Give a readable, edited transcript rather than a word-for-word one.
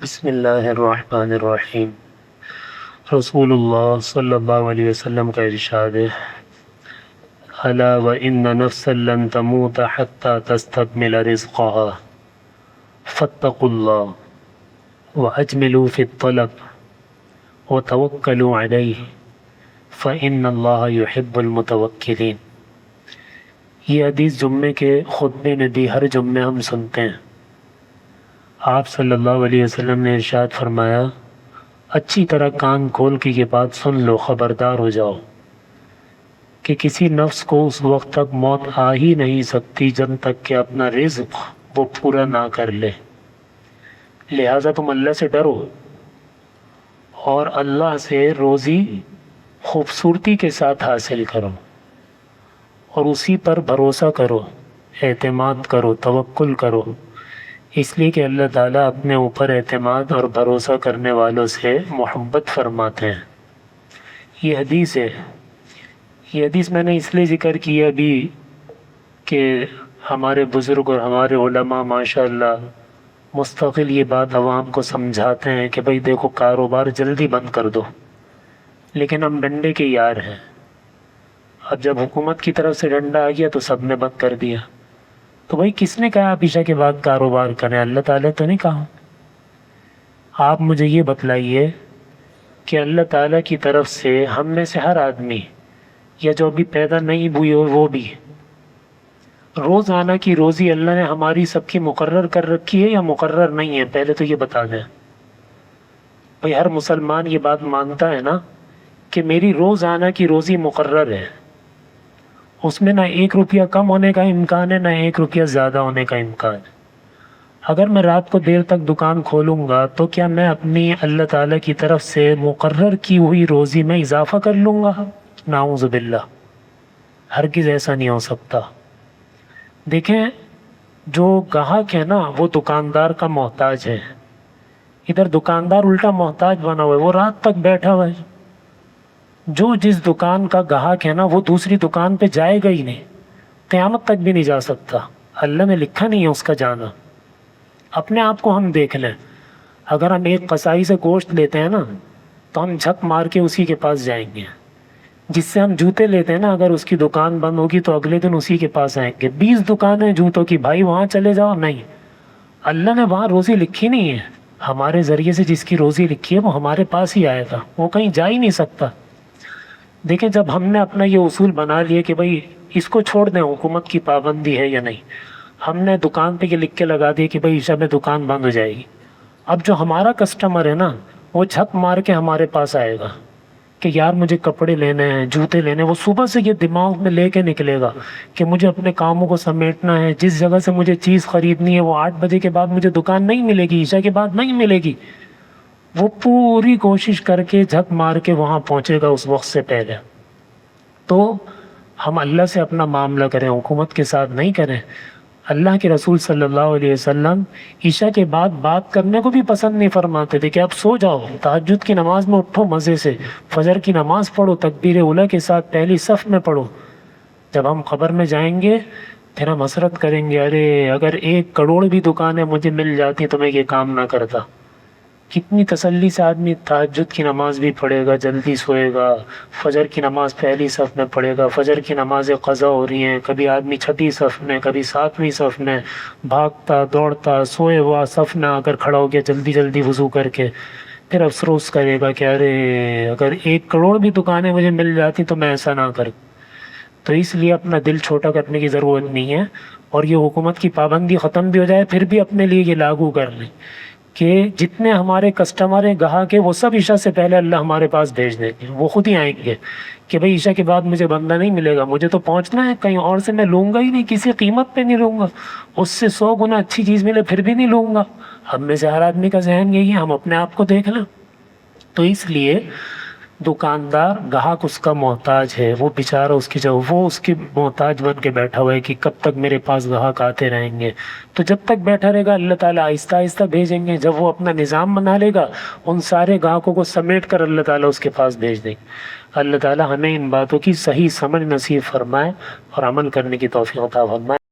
بسم اللہ الرحمن الرحیم۔ رسول اللہ صلی اللہ علیہ وسلم کا ارشاد ہے، الا وان نفسا لن تموت حتى تستكمل رزقها فاتقوا اللہ واجملوا في الطلب وتوکلوا علیہ فان اللہ يحب المتوکلین۔ یہ حدیث جمعے کے خطبے میں بھی ہر جمعے ہم سنتے ہیں۔ آپ صلی اللہ علیہ وسلم نے ارشاد فرمایا، اچھی طرح کان کھول کے یہ بات سن لو، خبردار ہو جاؤ کہ کسی نفس کو اس وقت تک موت آ ہی نہیں سکتی جب تک کہ اپنا رزق وہ پورا نہ کر لے۔ لہٰذا تم اللہ سے ڈرو اور اللہ سے روزی خوبصورتی کے ساتھ حاصل کرو اور اسی پر بھروسہ کرو، اعتماد کرو، توکل کرو، اس لیے کہ اللہ تعالیٰ اپنے اوپر اعتماد اور بھروسہ کرنے والوں سے محبت فرماتے ہیں۔ یہ حدیث ہے، یہ حدیث میں نے اس لیے ذکر کی ہے ابھی کہ ہمارے بزرگ اور ہمارے علماء ماشاءاللہ مستقل یہ بات عوام کو سمجھاتے ہیں کہ بھئی دیکھو کاروبار جلدی بند کر دو، لیکن ہم ڈنڈے کے یار ہیں۔ اب جب حکومت کی طرف سے ڈنڈا آ گیا تو سب نے بند کر دیا۔ تو بھائی کس نے کہا آپ عشاء کے بعد کاروبار کریں؟ اللہ تعالیٰ تو نہیں کہا۔ آپ مجھے یہ بتلائیے کہ اللہ تعالیٰ کی طرف سے ہم میں سے ہر آدمی یا جو ابھی پیدا نہیں ہوئی ہو وہ بھی روزانہ کی روزی اللہ نے ہماری سب کی مقرر کر رکھی ہے یا مقرر نہیں ہے؟ پہلے تو یہ بتا دیں بھئی، ہر مسلمان یہ بات مانتا ہے نا کہ میری روزانہ کی روزی مقرر ہے، اس میں نہ 1 روپیہ کم ہونے کا امکان ہے، نہ 1 روپیہ زیادہ ہونے کا امکان ہے۔ اگر میں رات کو دیر تک دکان کھولوں گا تو کیا میں اپنی اللہ تعالیٰ کی طرف سے مقرر کی ہوئی روزی میں اضافہ کر لوں گا؟ نعوذ باللہ، ہرگز ایسا نہیں ہو سکتا۔ دیکھیں، جو گاہک ہے نا وہ دکاندار کا محتاج ہے، ادھر دکاندار الٹا محتاج بنا ہوا ہے، وہ رات تک بیٹھا ہوا ہے۔ جو جس دکان کا گاہک ہے نا وہ دوسری دکان پہ جائے گا ہی نہیں، قیامت تک بھی نہیں جا سکتا، اللہ نے لکھا نہیں ہے اس کا جانا۔ اپنے آپ کو ہم دیکھ لیں، اگر ہم ایک قصائی سے گوشت لیتے ہیں نا تو ہم جھک مار کے اسی کے پاس جائیں گے۔ جس سے ہم جوتے لیتے ہیں نا، اگر اس کی دکان بند ہوگی تو اگلے دن اسی کے پاس آئیں گے۔ 20 دکانیں جوتوں کی، بھائی وہاں چلے جاؤ، نہیں، اللہ نے وہاں روزی لکھی نہیں ہے۔ ہمارے ذریعے سے جس کی روزی لکھی ہے وہ ہمارے پاس ہی آئے گا، وہ کہیں جا ہی نہیں سکتا۔ دیکھیں، جب ہم نے اپنا یہ اصول بنا لیے کہ بھئی اس کو چھوڑ دیں، حکومت کی پابندی ہے یا نہیں، ہم نے دکان پہ یہ لکھ کے لگا دیا کہ بھئی عشاء میں دکان بند ہو جائے گی۔ اب جو ہمارا کسٹمر ہے نا وہ جھک مار کے ہمارے پاس آئے گا کہ یار مجھے کپڑے لینے ہیں، جوتے لینے ہیں۔ وہ صبح سے یہ دماغ میں لے کے نکلے گا کہ مجھے اپنے کاموں کو سمیٹنا ہے، جس جگہ سے مجھے چیز خریدنی ہے وہ 8 بجے کے بعد مجھے دکان نہیں ملے گی، عشاء کے بعد نہیں ملے گی۔ وہ پوری کوشش کر کے جھک مار کے وہاں پہنچے گا اس وقت سے پہلے۔ تو ہم اللہ سے اپنا معاملہ کریں، حکومت کے ساتھ نہیں کریں۔ اللہ کے رسول صلی اللہ علیہ وسلم عشاء کے بعد بات کرنے کو بھی پسند نہیں فرماتے تھے کہ آپ سو جاؤ، تہجد کی نماز میں اٹھو مزے سے، فجر کی نماز پڑھو، تکبیر اولیٰ کے ساتھ پہلی صف میں پڑھو۔ جب ہم قبر میں جائیں گے پھر ہم حسرت کریں گے، ارے اگر 1 کروڑ بھی دکانیں مجھے مل جاتی تو میں یہ کام نہ کرتا۔ کتنی تسلی سے آدمی تہجد کی نماز بھی پڑھے گا، جلدی سوئے گا، فجر کی نماز پہلی صف میں پڑھے گا۔ فجر کی نمازیں قضا ہو رہی ہیں، کبھی آدمی 6 صف میں، کبھی 7ویں صف میں، بھاگتا دوڑتا سوئے ہوا صف میں آ کر کھڑا ہو گیا جلدی جلدی وضو کر کے، پھر افسوس کرے گا کہ ارے اگر 1 کروڑ بھی دکانیں مجھے مل جاتی تو میں ایسا نہ کروں۔ تو اس لیے اپنا دل چھوٹا کرنے کی ضرورت نہیں ہے، اور یہ حکومت کی پابندی ختم بھی ہو جائے پھر بھی اپنے لیے یہ لاگو کر لیں کہ جتنے ہمارے کسٹمر ہیں، گاہک ہیں، وہ سب عشاء سے پہلے اللہ ہمارے پاس بھیج دیں گے۔ وہ خود ہی آئیں گے کہ بھئی عشاء کے بعد مجھے بندہ نہیں ملے گا، مجھے تو پہنچنا ہے، کہیں اور سے میں لوں گا ہی نہیں، کسی قیمت پہ نہیں لوں گا، اس سے 100 گنا اچھی چیز ملے پھر بھی نہیں لوں گا۔ ہم میں سے ہر آدمی کا ذہن یہی ہے، ہم اپنے آپ کو دیکھ لیں۔ تو اس لیے دکاندار گاہک اس کا محتاج ہے، وہ بیچارہ اس کی جگہ وہ اس کی محتاج بن کے بیٹھا ہوا ہے کہ کب تک میرے پاس گاہک آتے رہیں گے۔ تو جب تک بیٹھا رہے گا اللہ تعالیٰ آہستہ آہستہ بھیجیں گے۔ جب وہ اپنا نظام بنا لے گا ان سارے گاہکوں کو سمیٹ کر اللہ تعالیٰ اس کے پاس بھیج دیں گے۔ اللہ تعالیٰ ہمیں ان باتوں کی صحیح سمجھ نصیب فرمائے اور عمل کرنے کی توفیق عطا فرمائے۔